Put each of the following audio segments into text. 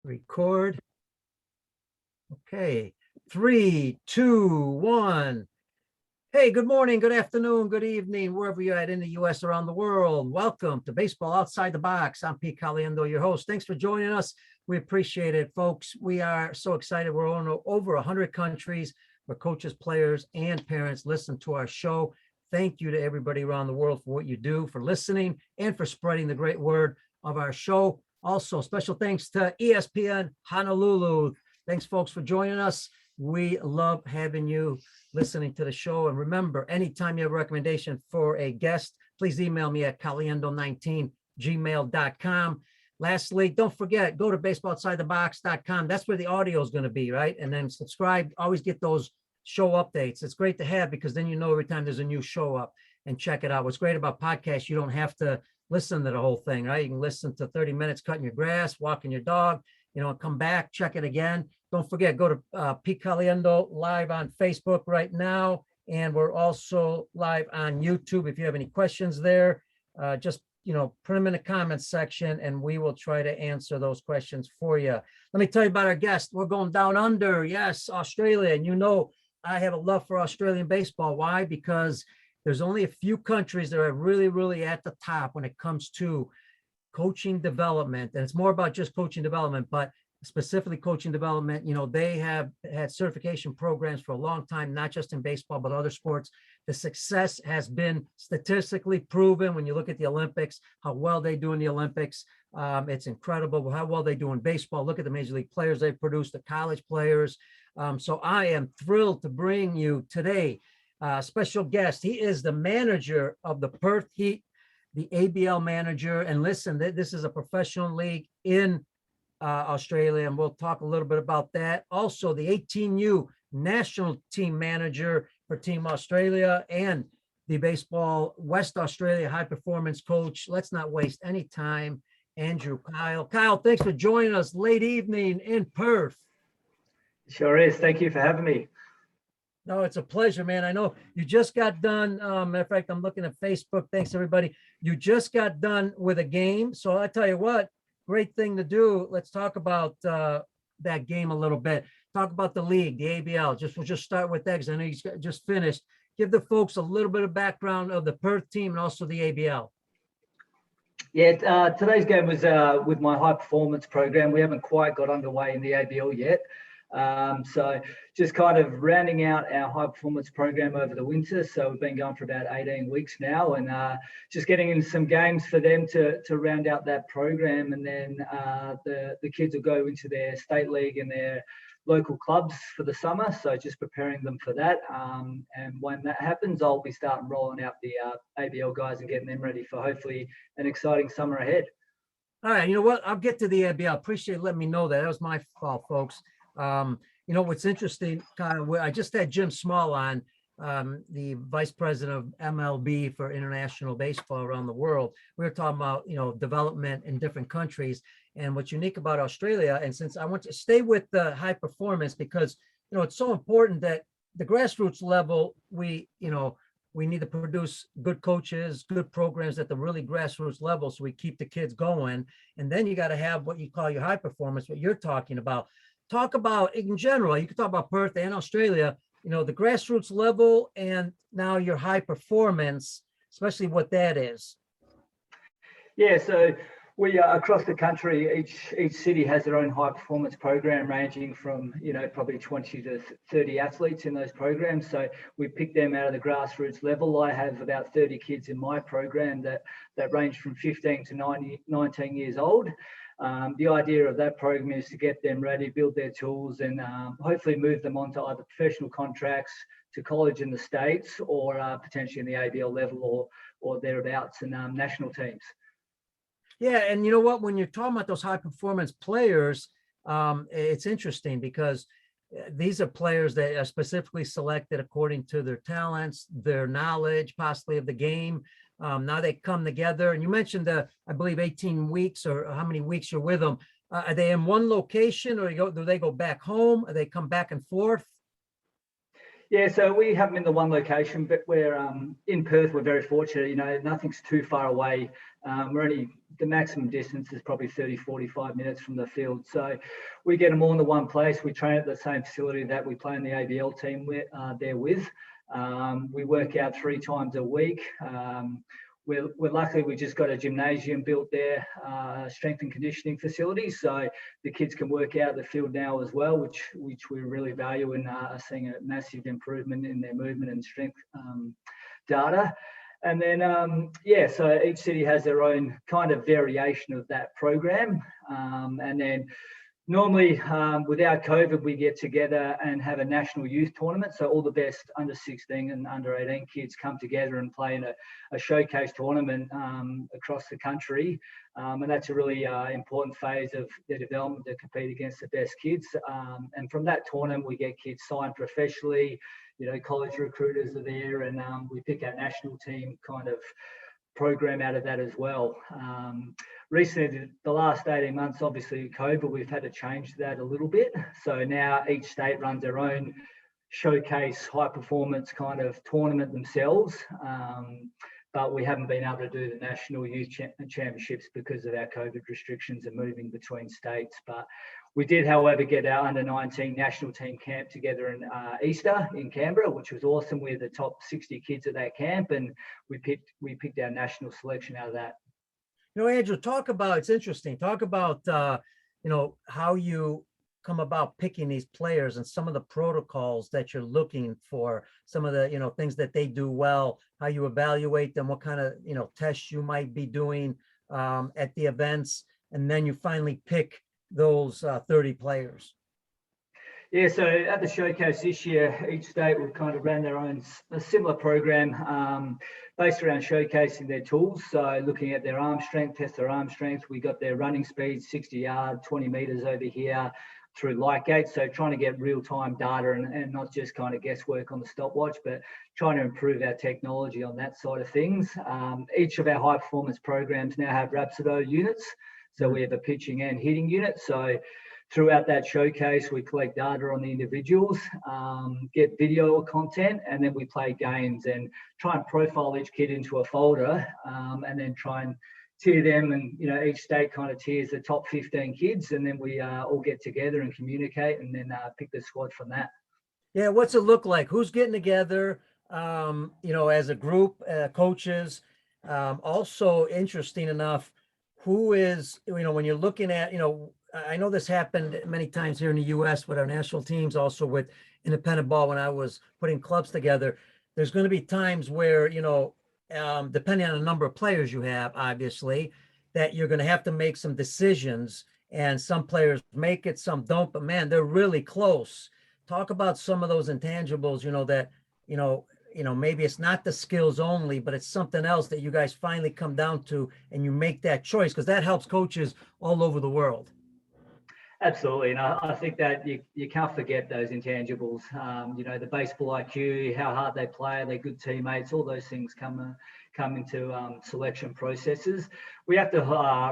Record. Okay. 3, 2, 1. Hey, good morning, good afternoon, good evening, wherever you're at in the U.S. around the world. Welcome to Baseball Outside the Box. I'm Pete Caliendo, your host. Thanks for joining us. We appreciate it, folks. We are so excited. We're on over 100 countries where coaches, players, and parents listen to our show. Thank you to everybody around the world for what you do, for listening, and for spreading the great word of our show. Also, special thanks to ESPN Honolulu. Thanks, folks, for joining us. We love having you listening to the show. And remember, anytime you have a recommendation for a guest, please email me at caliendo19gmail.com. Lastly, don't forget, go to baseballoutsidethebox.com. That's where the audio is going to be, right? And then subscribe. Always get those show updates. It's great to have because then you know every time there's a new show up, and check it out. What's great about podcasts, you don't have to listen to the whole thing, right? You can listen to 30 minutes cutting your grass, walking your dog, come back, check it again. Don't forget, go to Pete Caliendo live on Facebook right now. And we're also live on YouTube. If you have any questions there, just, put them in the comments section and we will try to answer those questions for you. Let me tell you about our guest. We're going down under. Yes, Australia. And I have a love for Australian baseball. Why? Because there's only a few countries that are really, really at the top when it comes to coaching development. And it's more about just coaching development, but specifically coaching development. They have had certification programs for a long time, not just in baseball, but other sports. The success has been statistically proven. When you look at the Olympics, how well they do in the Olympics, it's incredible how well they do in baseball. Look at the major league players they've produced, the college players. So I am thrilled to bring you today special guest. He is the manager of the Perth Heat, the ABL manager. And listen, this is a professional league in Australia, and we'll talk a little bit about that. Also, the 18U national team manager for Team Australia and the baseball West Australia high performance coach. Let's not waste any time. Andrew Kyle. Kyle, thanks for joining us late evening in Perth. Sure is. Thank you for having me. No, it's a pleasure, man. I know you just got done. Matter of fact, I'm looking at Facebook. Thanks, everybody. You just got done with a game. So I tell you what, great thing to do. Let's talk about that game a little bit. Talk about the league, the ABL. We'll just start with that because I know you just finished. Give the folks a little bit of background of the Perth team and also the ABL. Yeah, today's game was with my high performance program. We haven't quite got underway in the ABL yet. So just kind of rounding out our high performance program over the winter. So we've been going for about 18 weeks now, and just getting in some games for them to round out that program. And then the kids will go into their state league and their local clubs for the summer. So just preparing them for that. And when that happens, I'll be starting rolling out the ABL guys and getting them ready for hopefully an exciting summer ahead. All right. You know what? I'll get to the ABL. Appreciate letting me know that. That was my fault, folks. What's interesting, Kyle, I just had Jim Small on, the vice president of MLB for international baseball around the world. We were talking about, development in different countries and what's unique about Australia. And since I want to stay with the high performance, because, it's so important that the grassroots level, we need to produce good coaches, good programs at the really grassroots level. So we keep the kids going. And then you got to have what you call your high performance, what you're talking about. Talk about, in general, you can talk about Perth and Australia, the grassroots level and now your high performance, especially what that is. Yeah, so we across the country, each city has their own high performance program ranging from, probably 20 to 30 athletes in those programs. So we pick them out of the grassroots level. I have about 30 kids in my program that range from 15 to 19 years old. The idea of that program is to get them ready, build their tools, and hopefully move them on to either professional contracts, to college in the States, or potentially in the ABL level or thereabouts, and national teams. Yeah, and you know what? When you're talking about those high performance players, it's interesting because these are players that are specifically selected according to their talents, their knowledge, possibly of the game. Now they come together, and you mentioned I believe 18 weeks or how many weeks you're with them. Are they in one location, or do they go back home? Or they come back and forth? Yeah, so we have them in the one location, but we're in Perth. We're very fortunate, nothing's too far away. The maximum distance is probably 30, 45 minutes from the field. So we get them all in the one place. We train at the same facility that we play in the ABL team there with. We work out 3 times a week. We're lucky we just got a gymnasium built there, strength and conditioning facility. So the kids can work out the field now as well, which we really value and are seeing a massive improvement in their movement and strength data. And then, so each city has their own kind of variation of that program. And then normally, without COVID, we get together and have a national youth tournament. So all the best under 16 and under 18 kids come together and play in a showcase tournament across the country. And that's a really important phase of their development to compete against the best kids. And from that tournament, we get kids signed professionally. College recruiters are there, and we pick our national team kind of program out of that as well. Recently, the last 18 months, obviously COVID, we've had to change that a little bit. So now each state runs their own showcase high performance kind of tournament themselves. But we haven't been able to do the national youth championships because of our COVID restrictions and moving between states. But we did, however, get our under 19 national team camp together in Easter in Canberra, which was awesome. We're the top 60 kids at that camp, and we picked our national selection out of that. Andrew, it's interesting. Talk about, how you come about picking these players and some of the protocols that you're looking for, some of the, things that they do well, how you evaluate them, what kind of, tests you might be doing at the events, and then you finally pick those 30 players. Yeah, so at the showcase this year, each state will kind of ran their own a similar program based around showcasing their tools. So looking at their arm strength, test their arm strength. We got their running speed, 60 yard, 20 meters over here through Lightgate. So trying to get real-time data and not just kind of guesswork on the stopwatch, but trying to improve our technology on that side of things. Each of our high performance programs now have Rhapsodo units. So we have a pitching and hitting unit. So throughout that showcase, we collect data on the individuals, get video content, and then we play games and try and profile each kid into a folder, and then try and tier them. And each state kind of tiers the top 15 kids, and then we all get together and communicate, and then pick the squad from that. Yeah, what's it look like? Who's getting together? As a group, coaches. Also interesting enough, who is, when you're looking at, I know this happened many times here in the US with our national teams, also with independent ball when I was putting clubs together. There's going to be times where, depending on the number of players you have, obviously, that you're going to have to make some decisions, and some players make it, some don't, but man, they're really close. Talk about some of those intangibles, that, maybe it's not the skills only, but it's something else that you guys finally come down to and you make that choice, because that helps coaches all over the world. Absolutely. And I think that you can't forget those intangibles. The baseball IQ, how hard they play, they're good teammates, all those things come into selection processes. We have to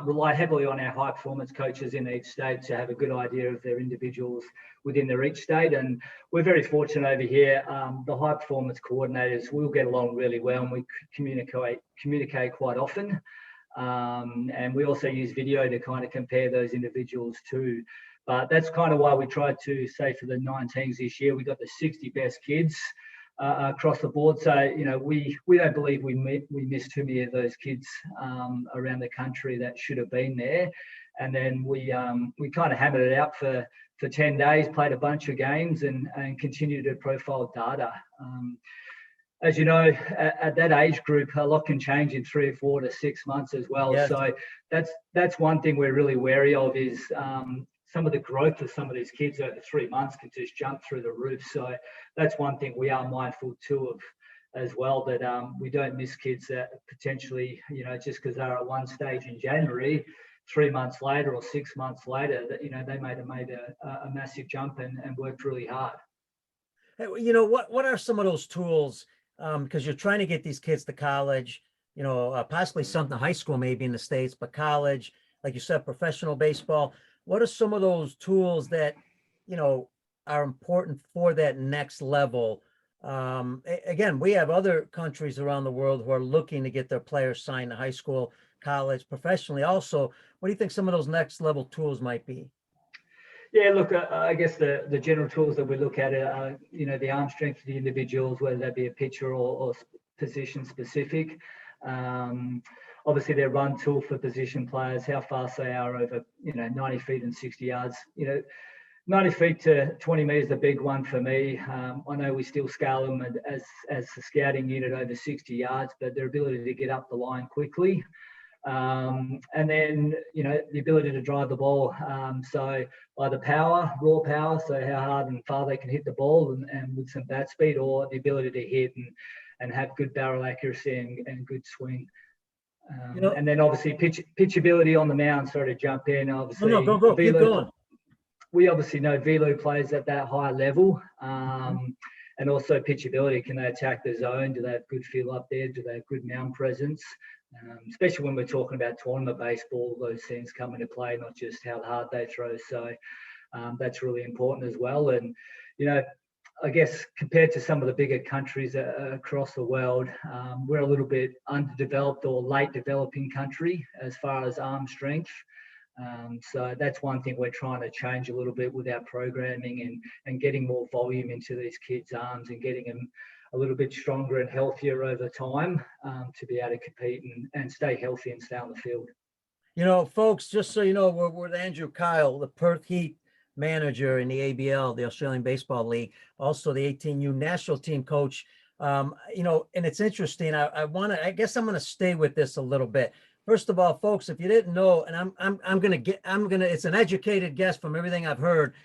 rely heavily on our high performance coaches in each state to have a good idea of their individuals within their each state. And we're very fortunate over here. The high performance coordinators will get along really well, and we communicate quite often. And we also use video to kind of compare those individuals too. But that's kind of why we tried to say for the 19s this year, we got the 60 best kids across the board. So, we don't believe we missed too many of those kids around the country that should have been there. And then we kind of hammered it out for 10 days, played a bunch of games and continued to profile data. As you know, at that age group, a lot can change in 3 or 4 to 6 months as well. Yes. So that's one thing we're really wary of is some of the growth of some of these kids over 3 months can just jump through the roof. So that's one thing we are mindful too of as well, that we don't miss kids that potentially, just because they're at one stage in January, 3 months later or 6 months later, that they might have made a massive jump and worked really hard. What are some of those tools? Because you're trying to get these kids to college, possibly some to high school, maybe in the States, but college, like you said, professional baseball. What are some of those tools that, are important for that next level Again, we have other countries around the world who are looking to get their players signed to high school, college, professionally. Also, what do you think some of those next level tools might be? Yeah, look, I guess the general tools that we look at are, the arm strength of the individuals, whether that be a pitcher or position specific. Um, Obviously, their run tool for position players, how fast they are over, 90 feet and 60 yards. 90 feet to 20 meters, the big one for me. I know we still scale them as the scouting unit over 60 yards, but their ability to get up the line quickly. And then, the ability to drive the ball. So either power, raw power, so how hard and far they can hit the ball and with some bat speed, or the ability to hit and have good barrel accuracy and good swing. And then obviously pitchability on the mound. Sorry to jump in. Obviously, no, go, keep going. We obviously know velo plays at that high level. And also pitchability. Can they attack the zone? Do they have good feel up there? Do they have good mound presence? Especially when we're talking about tournament baseball, those things come into play, not just how hard they throw. So that's really important as well. And, I guess compared to some of the bigger countries across the world, we're a little bit underdeveloped or late developing country as far as arm strength. So that's one thing we're trying to change a little bit with our programming and getting more volume into these kids' arms and getting them a little bit stronger and healthier over time to be able to compete and stay healthy and stay on the field. Folks, just so you know, we're with Andrew Kyle, the Perth Heat manager in the ABL, the Australian Baseball League, also the 18U national team coach. And it's interesting. I guess I'm going to stay with this a little bit. First of all, folks, if you didn't know, and it's an educated guess from everything I've heard,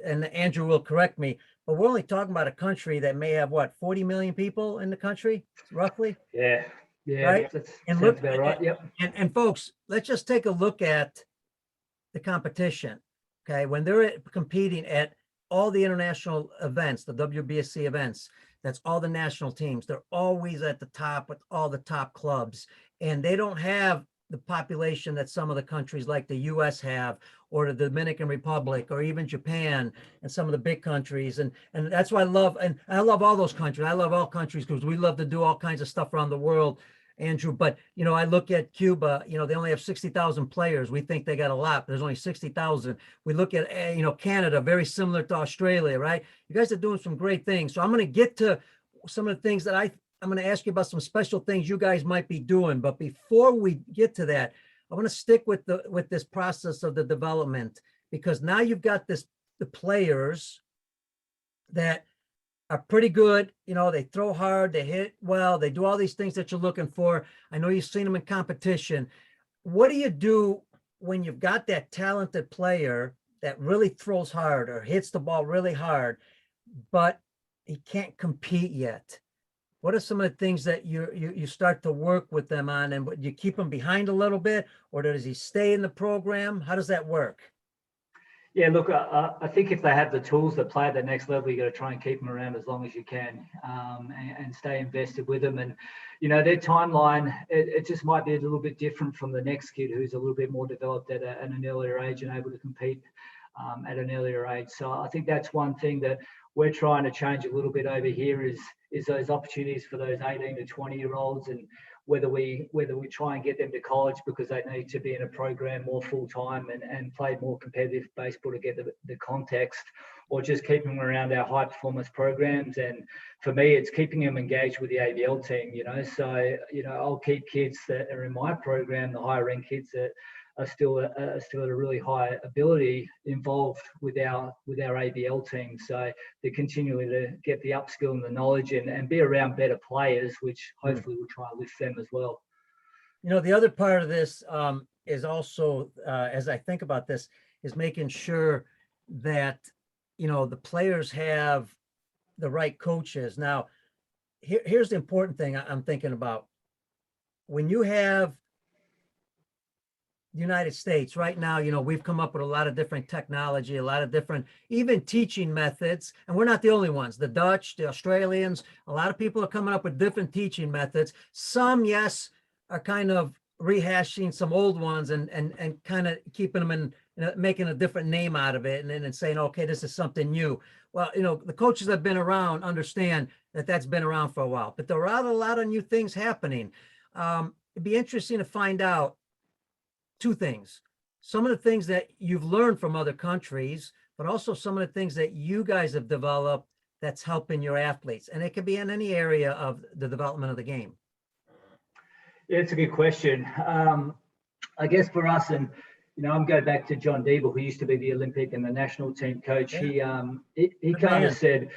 and Andrew will correct me, but we're only talking about a country that may have 40 million people in the country, roughly. Yeah, right. That and sounds about right. Yep. And folks, let's just take a look at the competition. Okay, when they're competing at all the international events, the WBSC events, that's all the national teams. They're always at the top with all the top clubs, and they don't have the population that some of the countries like the US have, or the Dominican Republic, or even Japan and some of the big countries. And that's why I love all those countries. I love all countries because we love to do all kinds of stuff around the world, Andrew. But, I look at Cuba, they only have 60,000 players. We think they got a lot, but there's only 60,000. We look at, Canada, very similar to Australia, right? You guys are doing some great things. So I'm going to get to some of the things that I'm going to ask you about some special things you guys might be doing. But before we get to that, I want to stick with this process of the development, because now you've got the players that are pretty good. They throw hard, they hit well, they do all these things that you're looking for. I know you've seen them in competition. What do you do when you've got that talented player that really throws hard or hits the ball really hard, but he can't compete yet? What are some of the things that you start to work with them on, and you keep him behind a little bit, or does he stay in the program? How does that work? Yeah, look, I think if they have the tools to play at the next level, you got to try and keep them around as long as you can, and stay invested with them. And, their timeline, it just might be a little bit different from the next kid who's a little bit more developed at an earlier age and able to compete at an earlier age. So I think that's one thing that we're trying to change a little bit over here is those opportunities for those 18 to 20-year-olds, and whether we try and get them to college because they need to be in a program more full time and play more competitive baseball to get the context, or just keeping them around our high performance programs. And for me, it's keeping them engaged with the ABL team, so, I'll keep kids that are in my program, the higher end kids that are still at a really high ability, involved with our ABL team. So they're continually to get the upskill and the knowledge and be around better players, which hopefully will try and lift them as well. The other part of this is also, as I think about this, is making sure that, the players have the right coaches. Now, here's the important thing I'm thinking about. When you have the United States right now, we've come up with a lot of different technology, a lot of different even teaching methods, and we're not the only ones. The Dutch, the Australians, a lot of people are coming up with different teaching methods. Some, yes, are kind of rehashing some old ones and kind of keeping them making a different name out of it, and then saying, okay, this is something new. Well, the coaches that have been around understand that that's been around for a while, but there are a lot of new things happening. It'd be interesting to find out two things. Some of the things that you've learned from other countries, but also some of the things that you guys have developed that's helping your athletes. And it could be in any area of the development of the game. Yeah, it's a good question. I guess for us, and I'm going back to John Deeble, who used to be the Olympic and the national team coach. Yeah. He kind of said,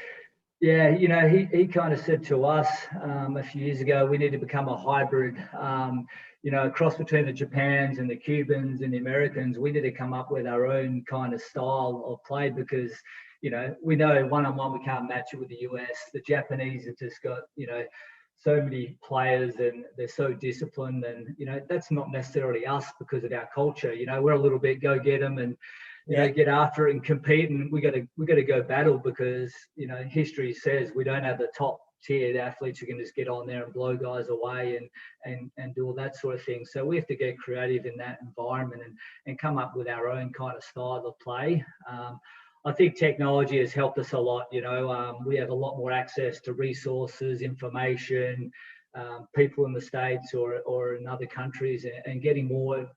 yeah, he kind of said to us a few years ago, we need to become a hybrid, a cross between the Japans and the Cubans and the Americans. We need to come up with our own kind of style of play because, we know one-on-one we can't match it with the US. The Japanese have just got, so many players and they're so disciplined, and that's not necessarily us because of our culture. We're a little bit go get them and get after it and compete, and we got to go battle because history says we don't have the top tiered athletes who can just get on there and blow guys away and do all that sort of thing. So we have to get creative in that environment and come up with our own kind of style of play. I think technology has helped us a lot. We have a lot more access to resources, information, people in the States or in other countries, and getting more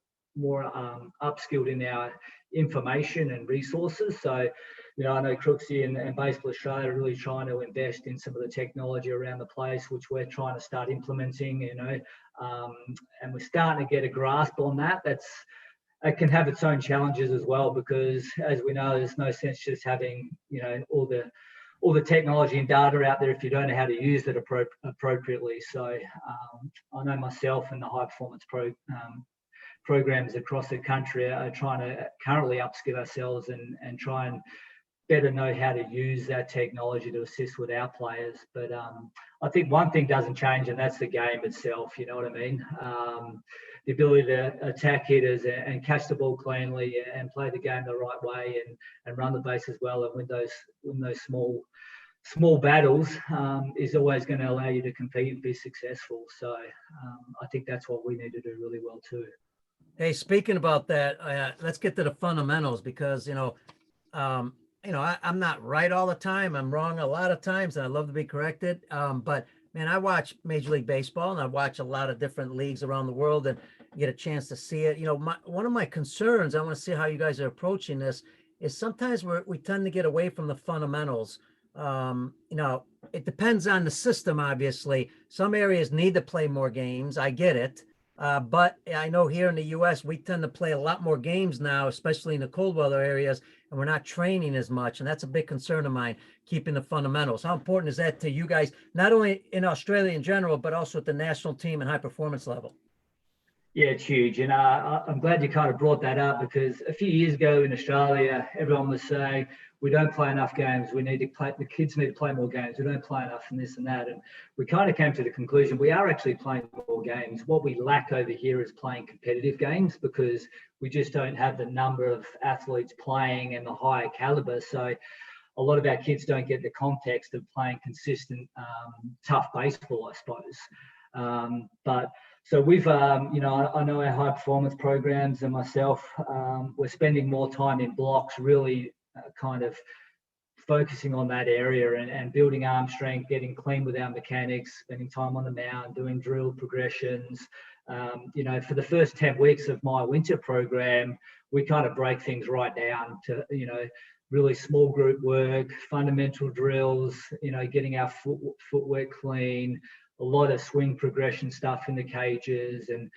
upskilled in our information and resources. So, I know Crooksy and Baseball Australia are really trying to invest in some of the technology around the place, which we're trying to start implementing, and we're starting to get a grasp on that. It can have its own challenges as well, because as we know, there's no sense just having, all the technology and data out there if you don't know how to use it appropriately. So I know myself and the high performance programs across the country are trying to currently upskill ourselves and try and better know how to use that technology to assist with our players. But I think one thing doesn't change, and that's the game itself. You know what I mean? The ability to attack hitters and catch the ball cleanly and play the game the right way and run the bases well and win those small battles is always going to allow you to compete and be successful. So I think that's what we need to do really well too. Hey, speaking about that, let's get to the fundamentals because, I'm not right all the time. I'm wrong a lot of times, and I love to be corrected. But man, I watch Major League Baseball, and I watch a lot of different leagues around the world, and get a chance to see it. One of my concerns, I want to see how you guys are approaching this, is sometimes we tend to get away from the fundamentals. It depends on the system, obviously. Some areas need to play more games. I get it. But I know here in the US, we tend to play a lot more games now, especially in the cold weather areas, and we're not training as much. And that's a big concern of mine, keeping the fundamentals. How important is that to you guys, not only in Australia in general, but also at the national team and high performance level? Yeah, it's huge. And I'm glad you kind of brought that up, because a few years ago in Australia, everyone was saying, we don't play enough games. The kids need to play more games. We don't play enough and this and that. And we kind of came to the conclusion, we are actually playing more games. What we lack over here is playing competitive games, because we just don't have the number of athletes playing and the higher caliber. So a lot of our kids don't get the context of playing consistent, tough baseball, I suppose. So we've, I know our high performance programs and myself, we're spending more time in blocks, really kind of focusing on that area and building arm strength, getting clean with our mechanics, spending time on the mound, doing drill progressions. For the first 10 weeks of my winter program, we kind of break things right down to, really small group work, fundamental drills, getting our footwork clean, a lot of swing progression stuff in the cages, and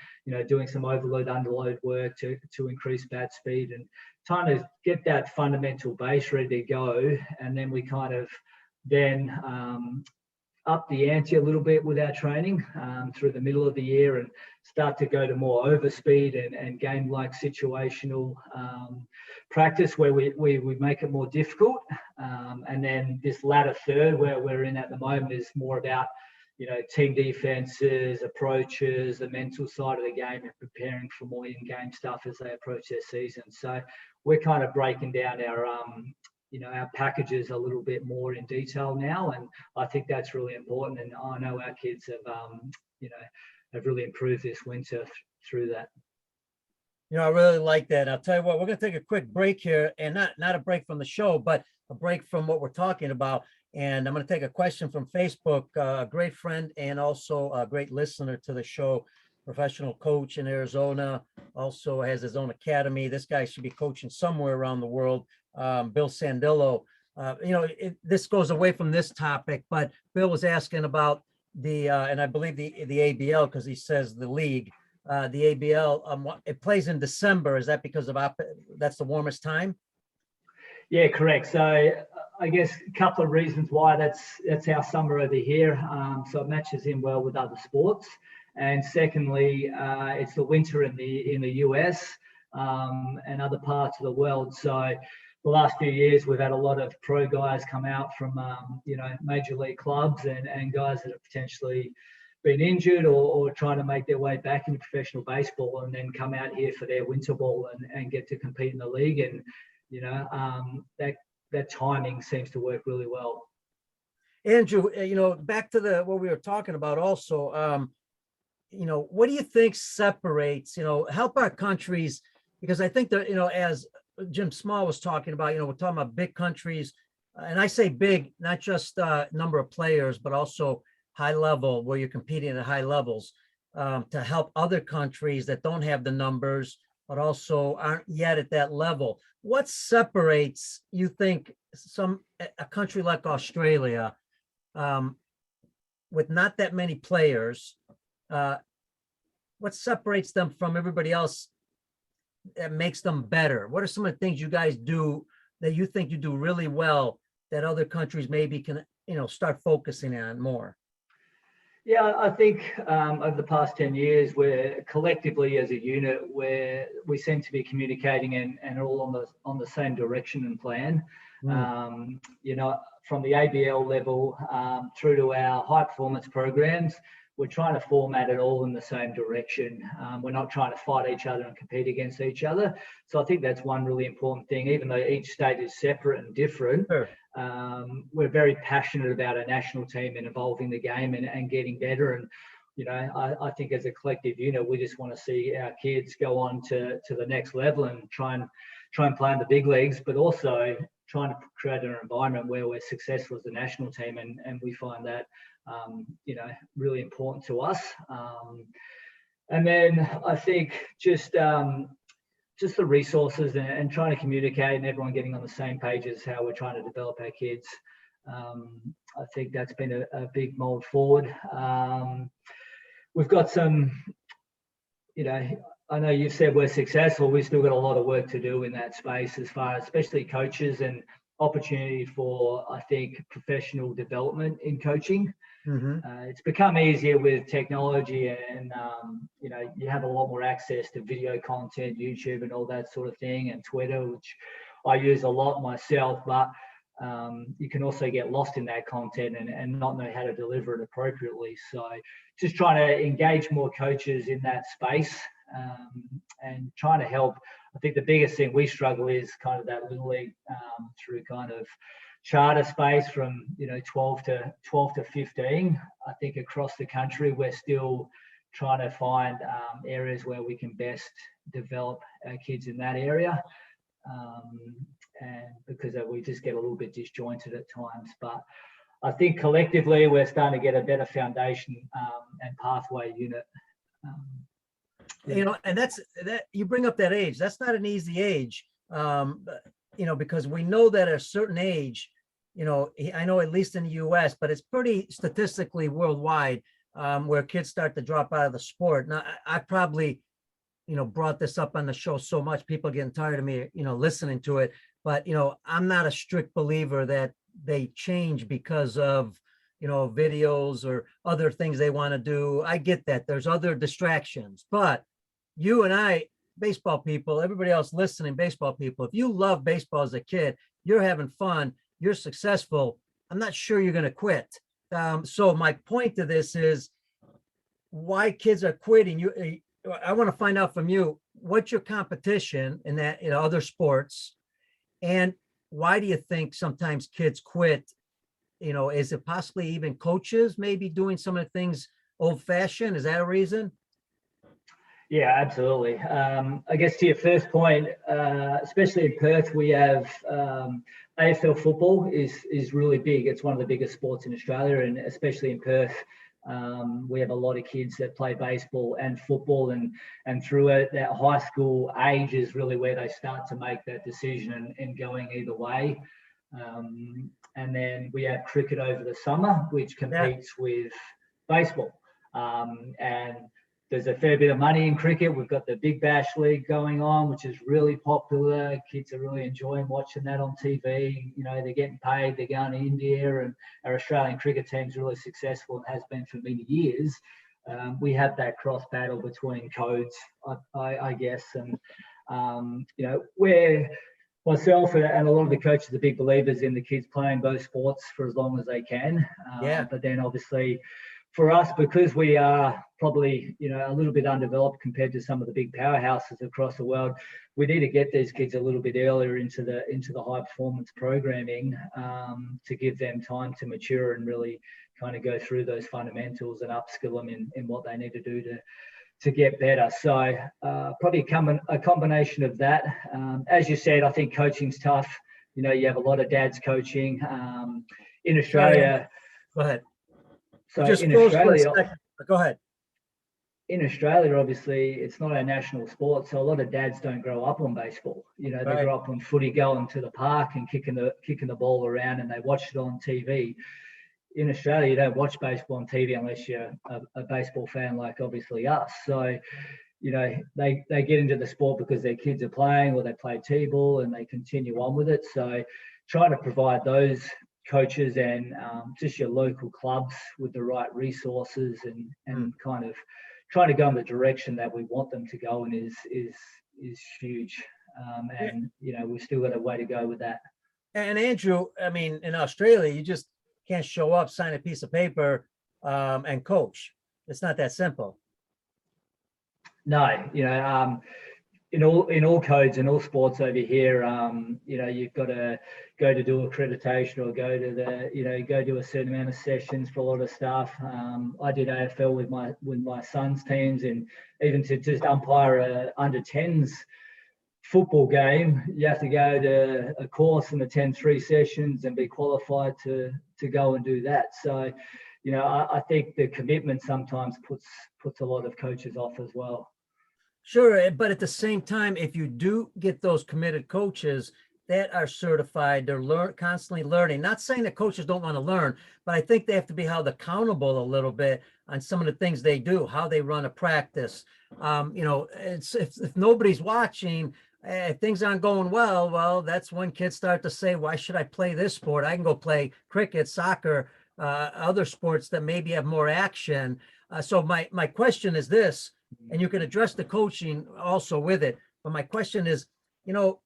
doing some overload underload work to increase bat speed, and trying to get that fundamental base ready to go. And then we kind of then up the ante a little bit with our training through the middle of the year, and start to go to more overspeed and game like situational practice where we make it more difficult. And then this latter third where we're in at the moment is more about team defenses, approaches, the mental side of the game, and preparing for more in-game stuff as they approach their season. So we're kind of breaking down our packages a little bit more in detail now, and I think that's really important. And I know our kids have, have really improved this winter through that. I really like that. I'll tell you what, we're going to take a quick break here, and not a break from the show, but a break from what we're talking about. And I'm going to take a question from Facebook, a great friend and also a great listener to the show, professional coach in Arizona, also has his own academy. This guy should be coaching somewhere around the world. Bill Sandillo. This goes away from this topic, but Bill was asking about and I believe the ABL, because he says the league. The ABL, it plays in December. Is that because of that's the warmest time? Yeah, correct. So I guess a couple of reasons why that's our summer over here. So it matches in well with other sports, and secondly, it's the winter in the US and other parts of the world. So the last few years, we've had a lot of pro guys come out from major league clubs and guys that have potentially been injured or trying to make their way back into professional baseball, and then come out here for their winter ball and get to compete in the league. And that timing seems to work really well. Andrew, back to what we were talking about also, what do you think separates, help our countries? Because I think that, as Jim Small was talking about, we're talking about big countries, and I say big, not just number of players, but also high level, where you're competing at high levels, to help other countries that don't have the numbers, but also aren't yet at that level. What separates, you think, a country like Australia, with not that many players, what separates them from everybody else that makes them better? What are some of the things you guys do that you think you do really well that other countries maybe can, start focusing on more? Yeah, I think over the past 10 years, we're collectively as a unit, where we seem to be communicating and all on the same direction and plan. From the ABL level through to our high performance programs, we're trying to format it all in the same direction. We're not trying to fight each other and compete against each other. So I think that's one really important thing. Even though each state is separate and different, Sure. We're very passionate about a national team and evolving the game and getting better. And I think as a collective unit, we just want to see our kids go on to the next level and try and play in the big leagues, but also trying to create an environment where we're successful as a national team. And we find that, really important to us. And then I think just the resources and trying to communicate and everyone getting on the same page is how we're trying to develop our kids. I think that's been a big mold forward. We've got some, I know you've said we're successful. We've still got a lot of work to do in that space, as far as especially coaches and opportunity for, I think, professional development in coaching. It's become easier with technology and, you have a lot more access to video content, YouTube and all that sort of thing, and Twitter, which I use a lot myself, but you can also get lost in that content and not know how to deliver it appropriately. So just trying to engage more coaches in that space and trying to help. I think the biggest thing we struggle is kind of that little league through kind of charter space from 12 to 15. I think across the country we're still trying to find areas where we can best develop our kids in that area, and because we just get a little bit disjointed at times. But I think collectively we're starting to get a better foundation and pathway unit. And that you bring up that age. That's not an easy age, because we know that at a certain age, I know at least in the US, but it's pretty statistically worldwide, where kids start to drop out of the sport. Now, I probably, brought this up on the show so much, people getting tired of me, listening to it. But, I'm not a strict believer that they change because of, videos or other things they want to do. I get that there's other distractions, but you and I, baseball people, everybody else listening, baseball people, if you love baseball as a kid, you're having fun, you're successful, I'm not sure you're going to quit. So my point to this is why kids are quitting. I want to find out from you, what's your competition in that, other sports, and why do you think sometimes kids quit? Is it possibly even coaches maybe doing some of the things old fashioned? Is that a reason? Yeah, absolutely. I guess to your first point, especially in Perth, we have AFL football is really big. It's one of the biggest sports in Australia, and especially in Perth, we have a lot of kids that play baseball and football, and through it, that high school age is really where they start to make that decision and going either way. And then we have cricket over the summer, which competes with baseball, and there's a fair bit of money in cricket. We've got the Big Bash League going on, which is really popular. Kids are really enjoying watching that on TV. You know, they're getting paid. They're going to India, and our Australian cricket team's really successful and has been for many years. We have that cross battle between codes, I guess, and you know, where myself and a lot of the coaches are big believers in the kids playing both sports for as long as they can. But then obviously, for us, because we are probably, you know, a little bit undeveloped compared to some of the big powerhouses across the world, we need to get these kids a little bit earlier into the high performance programming, to give them time to mature and really kind of go through those fundamentals and upskill them in what they need to do to get better. So probably a combination of that. As you said, I think coaching's tough. You know, you have a lot of dads coaching in Australia. Go ahead. So Just in close for a Australia, second. Go ahead. in Australia, obviously, it's not our national sport, so a lot of dads don't grow up on baseball. You know, they Right. grow up on footy, going to the park and kicking the ball around, and they watch it on TV. In Australia, you don't watch baseball on TV unless you're a baseball fan, like obviously us. So, you know, they get into the sport because their kids are playing, or they play T-ball and they continue on with it. So, trying to provide those coaches and just your local clubs with the right resources and kind of trying to go in the direction that we want them to go in is huge. And you know, we've still got a way to go with that. And Andrew, I mean, in Australia, you just can't show up, sign a piece of paper, and coach. It's not that simple. No, you know, in all codes and all sports over here, you know, you've got to go to do accreditation or go do a certain amount of sessions for a lot of stuff. I did AFL with my son's teams, and even to just umpire a under 10s football game, you have to go to a course and attend 3 sessions and be qualified to go and do that. So, you know, I think the commitment sometimes puts a lot of coaches off as well. Sure, but at the same time, if you do get those committed coaches that are certified, they're constantly learning. Not saying that coaches don't want to learn, but I think they have to be held accountable a little bit on some of the things they do, how they run a practice. You know, if nobody's watching, if things aren't going well, that's when kids start to say, why should I play this sport? I can go play cricket, soccer, other sports that maybe have more action. So my question is this, and you can address the coaching also with it. But my question is, you know,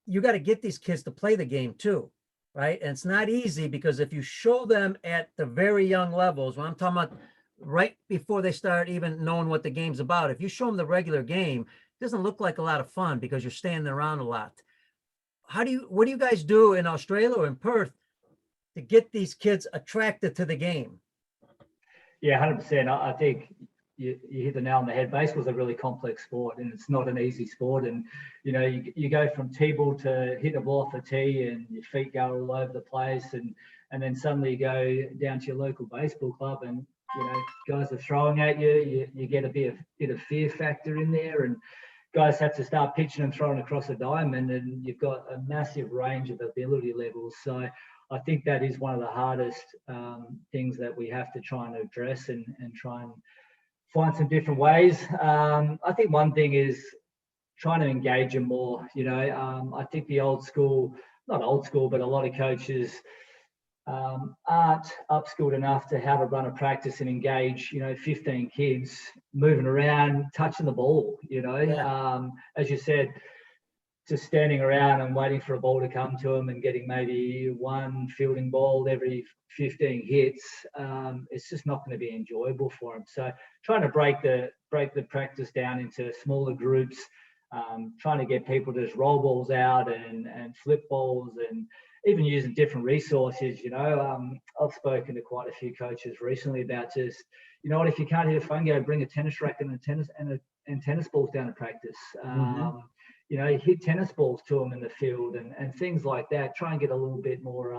you got to get these kids to play the game too, right? And it's not easy, because if you show them at the very young levels, when I'm talking about right before they start even knowing what the game's about, if you show them the regular game, it doesn't look like a lot of fun because you're standing around a lot. What do you guys do in Australia or in Perth to get these kids attracted to the game? Yeah, 100%. I think you hit the nail on the head. Baseball's a really complex sport, and it's not an easy sport. And you know, you go from T-ball to hit a ball off a tee, and your feet go all over the place, and then suddenly you go down to your local baseball club, and you know, guys are throwing at you. You get a bit of fear factor in there, and guys have to start pitching and throwing across a diamond, and you've got a massive range of ability levels. So I think that is one of the hardest things that we have to try and address and try and find some different ways. I think one thing is trying to engage them more. You know, I think the old school, not old school, but a lot of coaches aren't upskilled enough to how to run a practice and engage, you know, 15 kids moving around, touching the ball, you know. As you said, just standing around and waiting for a ball to come to them and getting maybe one fielding ball every 15 hits, it's just not going to be enjoyable for them. So trying to break the practice down into smaller groups, trying to get people to just roll balls out and flip balls, and even using different resources. I've spoken to quite a few coaches recently about just, what, if you can't hit a phone, go bring a tennis racket and tennis balls down to practice. Hit tennis balls to them in the field and things like that. Try and get a little bit more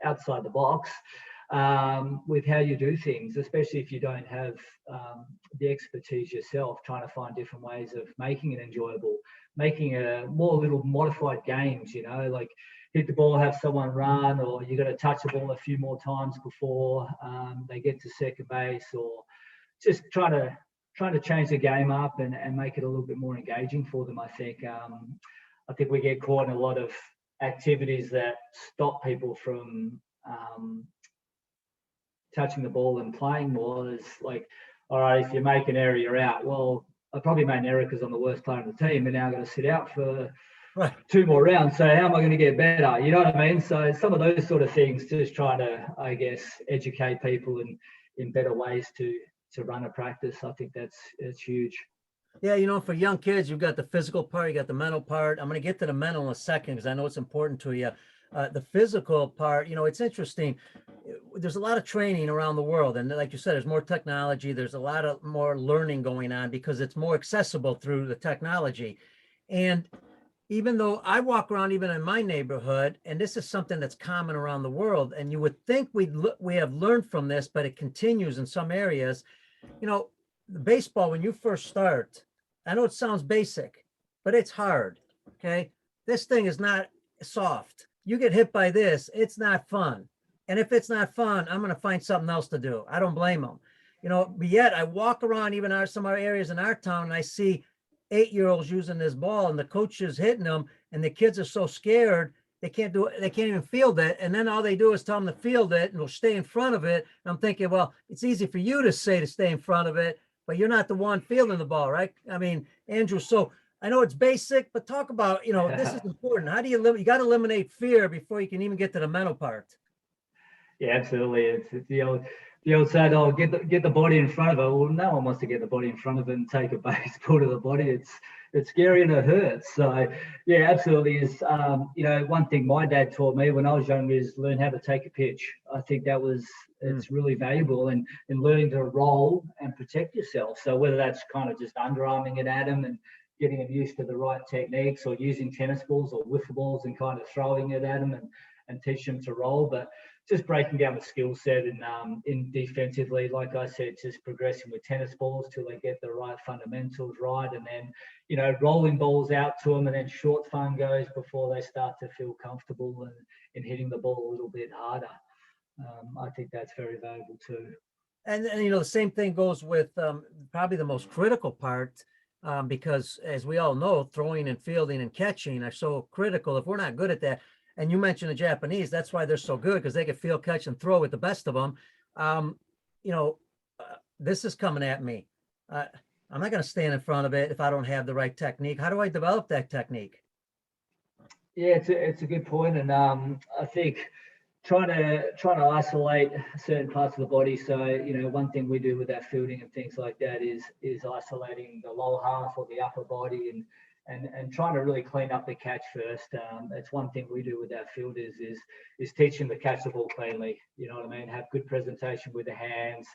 outside the box with how you do things, especially if you don't have the expertise yourself. Trying to find different ways of making it enjoyable, making a more little modified games, like hit the ball, have someone run, or you got to touch the ball a few more times before they get to second base, or just trying to change the game up and make it a little bit more engaging for them. I think we get caught in a lot of activities that stop people from touching the ball and playing more. It's like, all right, if you make an error, you're out. Well, I probably made an error because I'm the worst player on the team, and now I'm going to sit out for Right. 2 more rounds. So how am I going to get better? You know what I mean? So some of those sort of things, just trying to, I guess, educate people in better ways to run a practice. I think it's huge. Yeah, for young kids, you've got the physical part, you got the mental part. I'm going to get to the mental in a second because I know it's important to you. The physical part, it's interesting. There's a lot of training around the world. And like you said, there's more technology. There's a lot of more learning going on because it's more accessible through the technology. And even though I walk around even in my neighborhood, and this is something that's common around the world, and you would think we have learned from this, but it continues in some areas. The baseball, when you first start, I know it sounds basic, but it's hard. Okay. This thing is not soft. You get hit by this, it's not fun. And if it's not fun, I'm going to find something else to do. I don't blame them. But yet I walk around even some of our areas in our town, and I see 8-year-olds using this ball, and the coach is hitting them, and the kids are so scared they can't do it. They can't even field it. And then all they do is tell them to field it, and they'll stay in front of it. And I'm thinking, well, it's easy for you to say to stay in front of it, but you're not the one fielding the ball, right? I mean, Andrew, so I know it's basic, but talk about, this is important. How do you got to eliminate fear before you can even get to the mental part. Yeah, absolutely. It's the old saying, "Oh, get the body in front of it." Well, no one wants to get the body in front of it and take a baseball to the body. It's scary and it hurts. So yeah, absolutely. Is one thing my dad taught me when I was young is learn how to take a pitch. I think it's really valuable in learning to roll and protect yourself. So whether that's kind of just underarming it at him and getting him used to the right techniques, or using tennis balls or wiffle balls and kind of throwing it at him and teach him to roll, but just breaking down the skill set and in defensively, like I said, just progressing with tennis balls till they get the right fundamentals right, and then rolling balls out to them, and then short fun goes before they start to feel comfortable in hitting the ball a little bit harder. I think that's very valuable too. And the same thing goes with probably the most critical part, because as we all know, throwing and fielding and catching are so critical. If we're not good at that, and you mentioned the Japanese, that's why they're so good, because they can field, catch, and throw with the best of them. This is coming at me. I'm not going to stand in front of it if I don't have the right technique. How do I develop that technique? Yeah, it's a good point, and I think trying to isolate certain parts of the body. So one thing we do with our fielding and things like that is isolating the lower half or the upper body, and trying to really clean up the catch first. That's one thing we do with our fielders is teach them to catch the ball cleanly. You know what I mean? Have good presentation with the hands.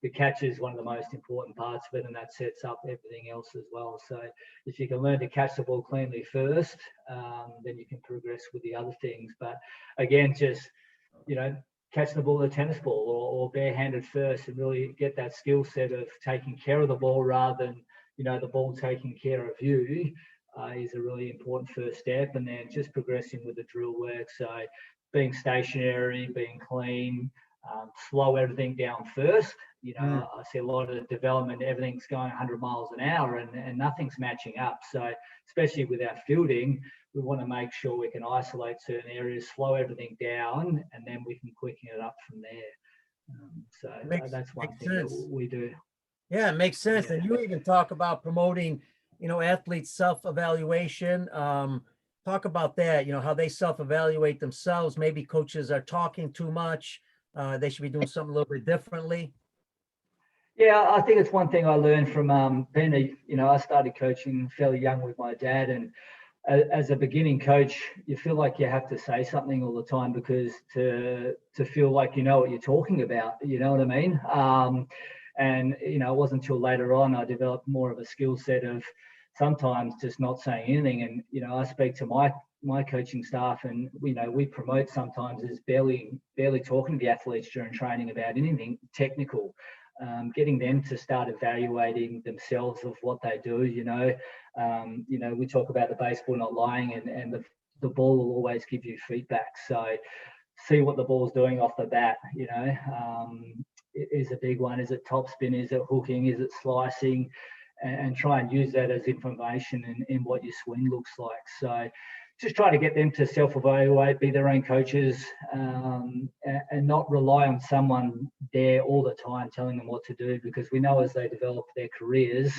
The catch is one of the most important parts of it, and that sets up everything else as well. So if you can learn to catch the ball cleanly first, then you can progress with the other things. But again, just catch the ball with a tennis ball or barehanded first, and really get that skill set of taking care of the ball rather than the ball taking care of you. Is a really important first step, and then just progressing with the drill work. So being stationary, being clean, slow everything down first. I see a lot of development, everything's going 100 miles an hour and nothing's matching up. So especially with our fielding, we want to make sure we can isolate certain areas, slow everything down, and then we can quicken it up from there. That's one thing that we do. Yeah, it makes sense. Yeah. And you even talk about promoting athletes' self-evaluation. Talk about that, how they self-evaluate themselves. Maybe coaches are talking too much. They should be doing something a little bit differently. Yeah, I think it's one thing I learned from being I started coaching fairly young with my dad, and as a beginning coach, you feel like you have to say something all the time because to feel like you know what you're talking about, you know what I mean? And it wasn't until later on I developed more of a skill set of sometimes just not saying anything. And I speak to my coaching staff, and we promote sometimes as barely talking to the athletes during training about anything technical. Getting them to start evaluating themselves of what they do. We talk about the baseball not lying, and the ball will always give you feedback. So see what the ball's doing off the bat. Is a big one. Is it topspin? Is it hooking? Is it slicing? And try and use that as information in what your swing looks like. So just try to get them to self-evaluate, be their own coaches, and not rely on someone there all the time telling them what to do, because we know as they develop their careers,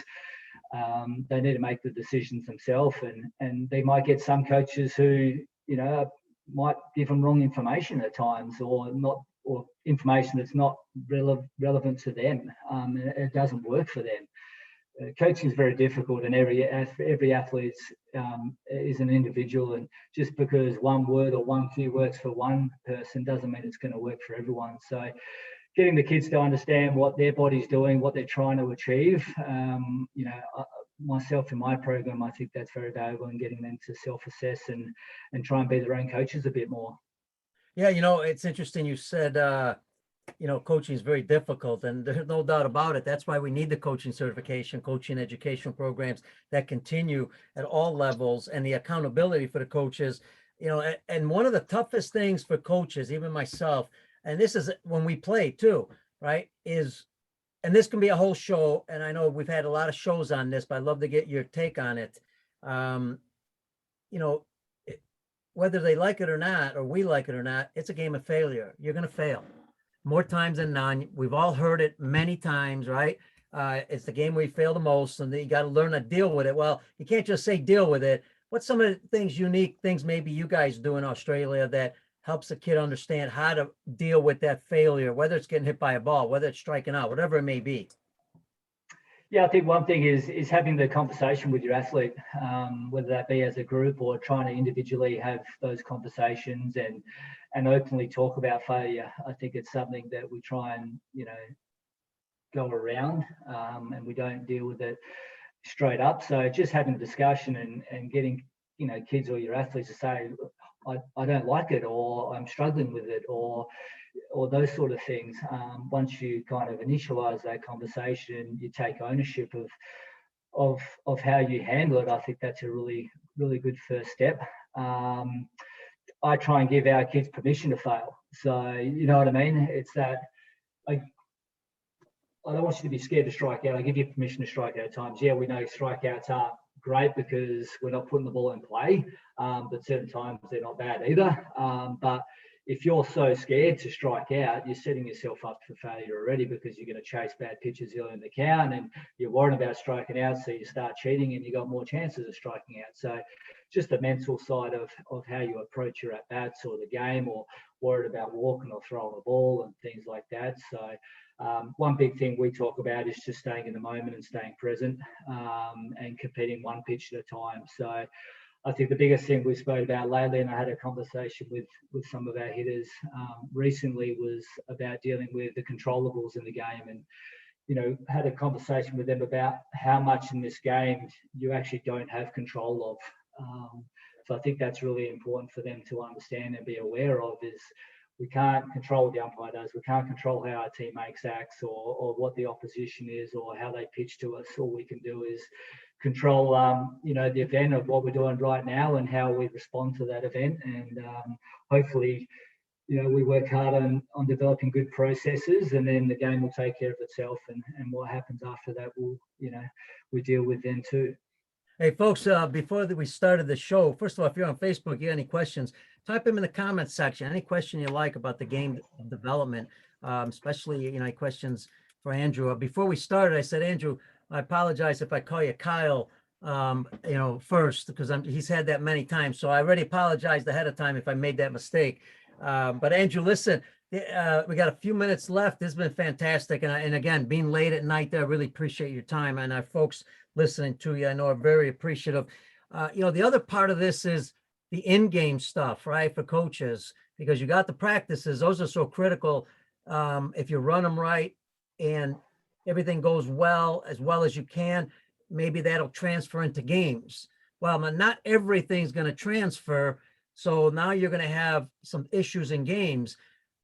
they need to make the decisions themselves, and they might get some coaches who might give them wrong information at times, or information that's not relevant to them. It doesn't work for them. Coaching is very difficult, and every athlete is an individual, and just because one word or one cue works for one person doesn't mean it's going to work for everyone. So getting the kids to understand what their body's doing, what they're trying to achieve, myself in my program, I think that's very valuable in getting them to self-assess and try and be their own coaches a bit more. Yeah, it's interesting you said coaching is very difficult, and there's no doubt about it. That's why we need the coaching certification, coaching educational programs that continue at all levels, and the accountability for the coaches. And one of the toughest things for coaches, even myself, and this is when we play too, right, and this can be a whole show, and I know we've had a lot of shows on this, but I'd love to get your take on it. Whether they like it or not, or we like it or not, it's a game of failure. You're going to fail more times than none. We've all heard it many times, right? It's the game where you fail the most, and then you got to learn to deal with it. Well, you can't just say deal with it. What's some of the things, unique things maybe you guys do in Australia that helps a kid understand how to deal with that failure, whether it's getting hit by a ball, whether it's striking out, whatever it may be? Yeah, I think one thing is having the conversation with your athlete, whether that be as a group or trying to individually have those conversations and openly talk about failure. I think it's something that we try and go around, and we don't deal with it straight up. So just having a discussion and getting kids or your athletes to say, I don't like it, or I'm struggling with it, or those sort of things. Once you kind of initialize that conversation, you take ownership of how you handle it. I think that's a really, really good first step. I try and give our kids permission to fail. So you know what I mean? It's that I don't want you to be scared to strike out. I give you permission to strike out at times. Yeah, we know strikeouts are great because we're not putting the ball in play, but certain times they're not bad either. But if you're so scared to strike out, you're setting yourself up for failure already, because you're going to chase bad pitches early in the count, and you're worried about striking out, so you start cheating and you got more chances of striking out. So just the mental side of how you approach your at-bats or the game, or worried about walking or throwing the ball and things like that. So one big thing we talk about is just staying in the moment and staying present, and competing one pitch at a time. So I think the biggest thing we spoke about lately, and I had a conversation with some of our hitters recently, was about dealing with the controllables in the game, and had a conversation with them about how much in this game you actually don't have control of. So I think that's really important for them to understand and be aware of, is we can't control what the umpire does. We can't control how our teammates acts, or what the opposition is, or how they pitch to us. All we can do is control, the event of what we're doing right now and how we respond to that event. And hopefully, we work hard on developing good processes, and then the game will take care of itself. And what happens after that, we deal with then too. Hey, folks, before we started the show, first of all, if you're on Facebook, you got any questions, type them in the comments section. Any question you like about the game development, especially, any questions for Andrew. Before we started, I said, Andrew, I apologize if I call you Kyle, first, because he's had that many times. So I already apologized ahead of time if I made that mistake. But Andrew, listen, We got a few minutes left. This has been fantastic. And again, being late at night, I really appreciate your time. And our folks listening to you, I know are very appreciative. The other part of this is the in-game stuff, right? For coaches, because you got the practices. Those are so critical. If you run them right and everything goes well as you can, maybe that'll transfer into games. Well, not everything's going to transfer. So now you're going to have some issues in games.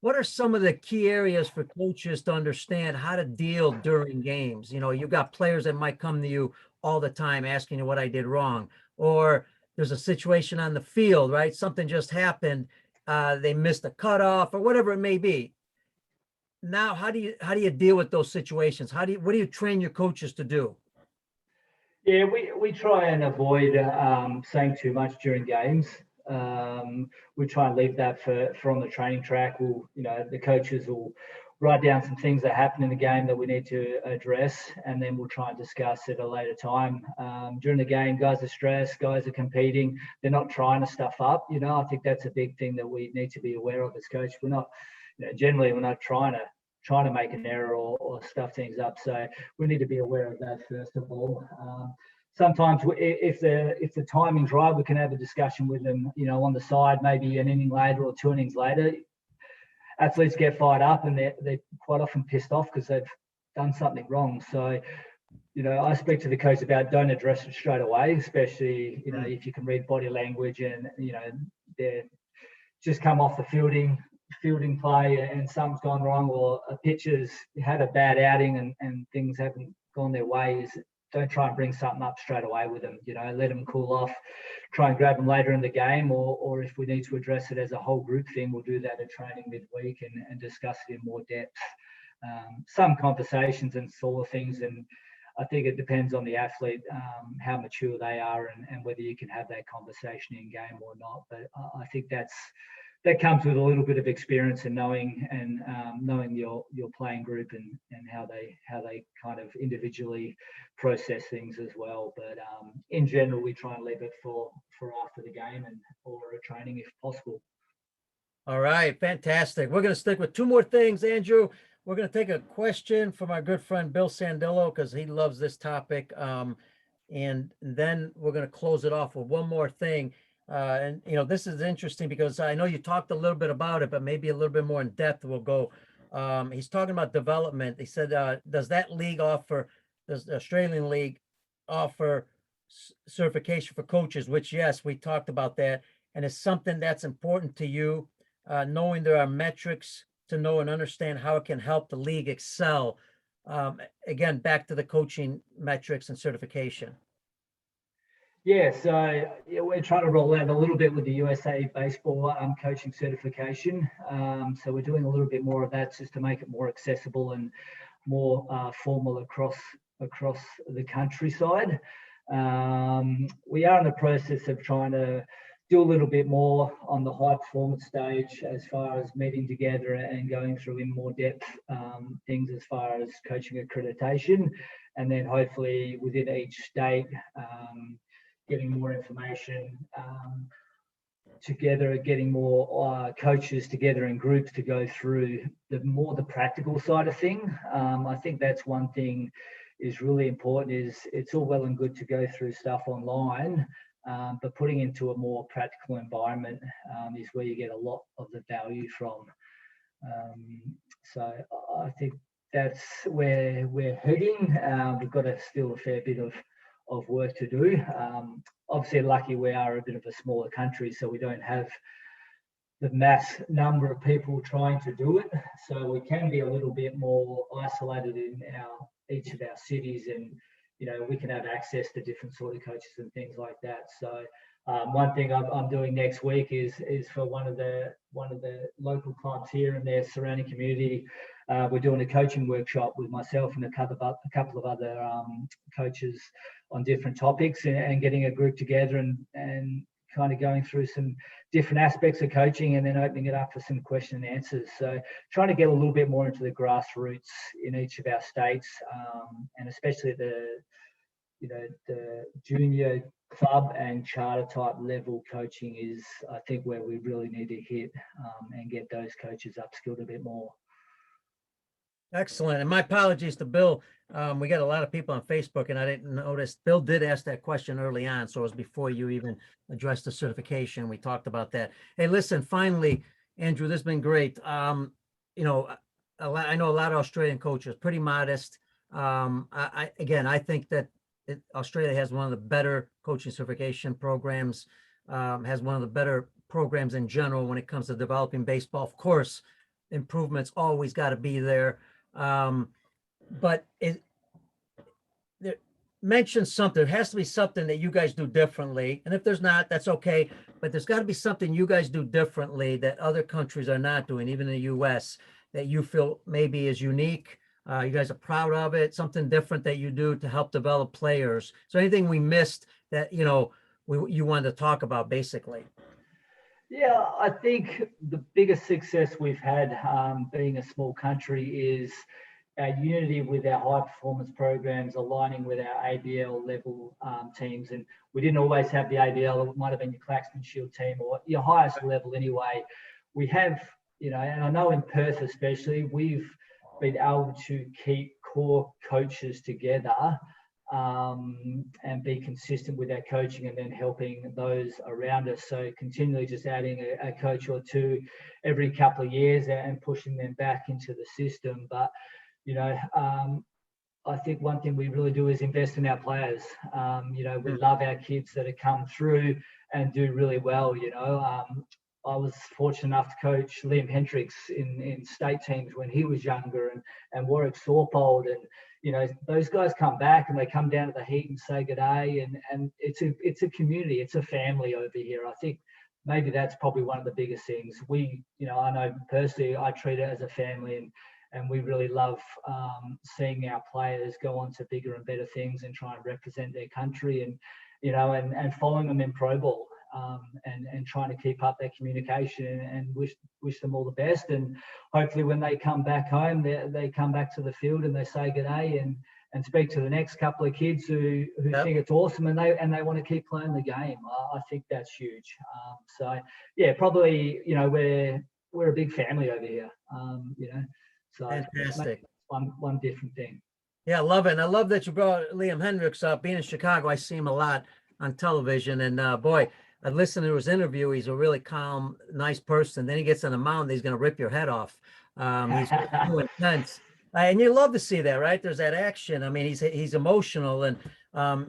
What are some of the key areas for coaches to understand how to deal during games? You've got players that might come to you all the time asking you what I did wrong, or there's a situation on the field, right? Something just happened. They missed a cutoff or whatever it may be. Now, how do you deal with those situations? What do you train your coaches to do? Yeah, we try and avoid saying too much during games. We try and leave that for on the training track. The coaches will write down some things that happen in the game that we need to address, and then we'll try and discuss at a later time. During the game, guys are stressed, guys are competing. They're not trying to stuff up. I think that's a big thing that we need to be aware of as coach. We're not, generally, we're not trying to make an error or stuff things up. So we need to be aware of that first of all. Sometimes if the timing's right, we can have a discussion with them, on the side, maybe an inning later or 2 innings later. Athletes get fired up and they're quite often pissed off because they've done something wrong. So, I speak to the coach about don't address it straight away, especially, if you can read body language and, they're just come off the fielding play and something's gone wrong, or a pitcher's had a bad outing and things haven't gone their way. Don't try and bring something up straight away with them. Let them cool off, try and grab them later in the game, or if we need to address it as a whole group thing, we'll do that at training midweek and discuss it in more depth. Some conversations and sort of things, and I think it depends on the athlete, how mature they are and whether you can have that conversation in game or not. But I think that comes with a little bit of experience and knowing your playing group and how they kind of individually process things as well. But in general, we try and leave it for after the game or a training if possible. All right, fantastic. We're going to stick with two more things, Andrew. We're going to take a question from our good friend Bill Sandillo because he loves this topic. And then we're going to close it off with one more thing. And this is interesting because I know you talked a little bit about it, but maybe a little bit more in depth we'll go. He's talking about development. He said, does the Australian League offer certification for coaches? Which, yes, we talked about that. And it's something that's important to you, knowing there are metrics to know and understand how it can help the league excel. Again, back to the coaching metrics and certification. Yeah, so we're trying to roll out a little bit with the USA Baseball coaching certification. So we're doing a little bit more of that just to make it more accessible and more formal across the countryside. We are in the process of trying to do a little bit more on the high performance stage as far as meeting together and going through in more depth things as far as coaching accreditation, and then hopefully within each state getting more information together, getting more coaches together in groups to go through the practical side of thing. I think that's one thing is really important. Is it's all well and good to go through stuff online, but putting into a more practical environment is where you get a lot of the value from. So I think that's where we're heading. We've got still a fair bit of work to do. Obviously, lucky we are a bit of a smaller country, so we don't have the mass number of people trying to do it. So we can be a little bit more isolated in each of our cities, and we can have access to different sort of coaches and things like that. So one thing I'm doing next week is for one of the local clubs here in their surrounding community. We're doing a coaching workshop with myself and a couple of other coaches on different topics, and getting a group together and kind of going through some different aspects of coaching, and then opening it up for some question and answers. So trying to get a little bit more into the grassroots in each of our states, and especially the junior club and charter type level coaching is, I think, where we really need to hit and get those coaches upskilled a bit more. Excellent. And my apologies to Bill. We got a lot of people on Facebook and I didn't notice. Bill did ask that question early on. So it was before you even addressed the certification. We talked about that. Hey, listen, finally, Andrew, this has been great. I know a lot of Australian coaches, pretty modest. Again, I think that Australia has one of the better coaching certification programs, has one of the better programs in general when it comes to developing baseball. Of course, improvements always got to be there. But mention something. There has to be something that you guys do differently. And if there's not, that's okay. But there's got to be something you guys do differently that other countries are not doing, even in the US, that you feel maybe is unique. You guys are proud of it, something different that you do to help develop players. So anything we missed that, you wanted to talk about, basically? Yeah, I think the biggest success we've had being a small country is our unity with our high performance programs, aligning with our ABL level teams. And we didn't always have the ABL, it might have been your Claxton Shield team or your highest level anyway. We have, and I know in Perth especially, we've been able to keep core coaches together and be consistent with our coaching and then helping those around us. So continually just adding a coach or two every couple of years and pushing them back into the system. But, I think one thing we really do is invest in our players. We love our kids that have come through and do really well. I was fortunate enough to coach Liam Hendricks in state teams when he was younger, and Warwick Sorpold, and those guys come back and they come down to the heat and say good day, and it's a community, it's a family over here. I think maybe that's probably one of the biggest things. I know personally I treat it as a family, and we really love seeing our players go on to bigger and better things and try and represent their country, and following them in pro ball. And trying to keep up their communication and wish them all the best. And hopefully when they come back home, they come back to the field and they say good day and speak to the next couple of kids who think it's awesome and they want to keep playing the game. I think that's huge. So yeah, probably, we're a big family over here, so Fantastic. One different thing. Yeah, I love it. And I love that you brought Liam Hendricks up. Being in Chicago, I see him a lot on television, and boy, I listened to his interview. He's a really calm, nice person. Then he gets on the mound, he's going to rip your head off. He's so intense, and you love to see that, right? There's that action. I mean, he's emotional, and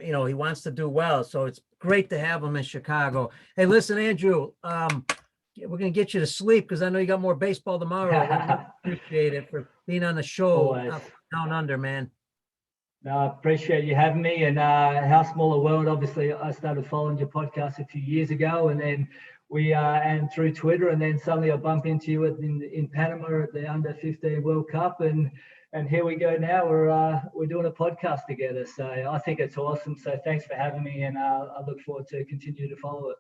he wants to do well. So it's great to have him in Chicago. Hey, listen, Andrew, we're going to get you to sleep because I know you got more baseball tomorrow. I appreciate it for being on the show down under, man. No, I appreciate you having me, and How Small a World. Obviously, I started following your podcast a few years ago, and then and through Twitter, and then suddenly I bumped into you in Panama at the Under 15 World Cup, and here we go now. We're doing a podcast together, so I think it's awesome. So thanks for having me, and I look forward to continue to follow it.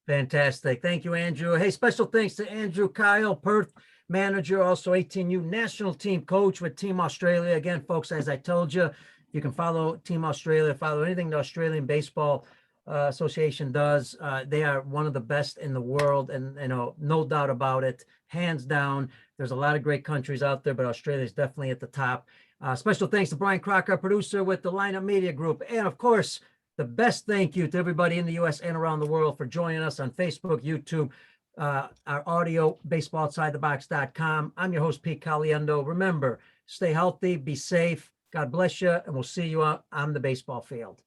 Fantastic. Thank you, Andrew. Hey, special thanks to Andrew Kyle, Perth manager, also 18U national team coach with Team Australia. Again, folks, as I told you, you can follow Team Australia, follow anything the Australian Baseball Association does. They are one of the best in the world, and no doubt about it, hands down. There's a lot of great countries out there, but Australia is definitely at the top. Special thanks to Brian Crocker, producer with the Lineup Media Group, and of course, the best thank you to everybody in the U.S. and around the world for joining us on Facebook, YouTube, our audio, baseballoutsidethebox.com. I'm your host, Pete Caliendo. Remember, stay healthy, be safe. God bless you, and we'll see you on the baseball field.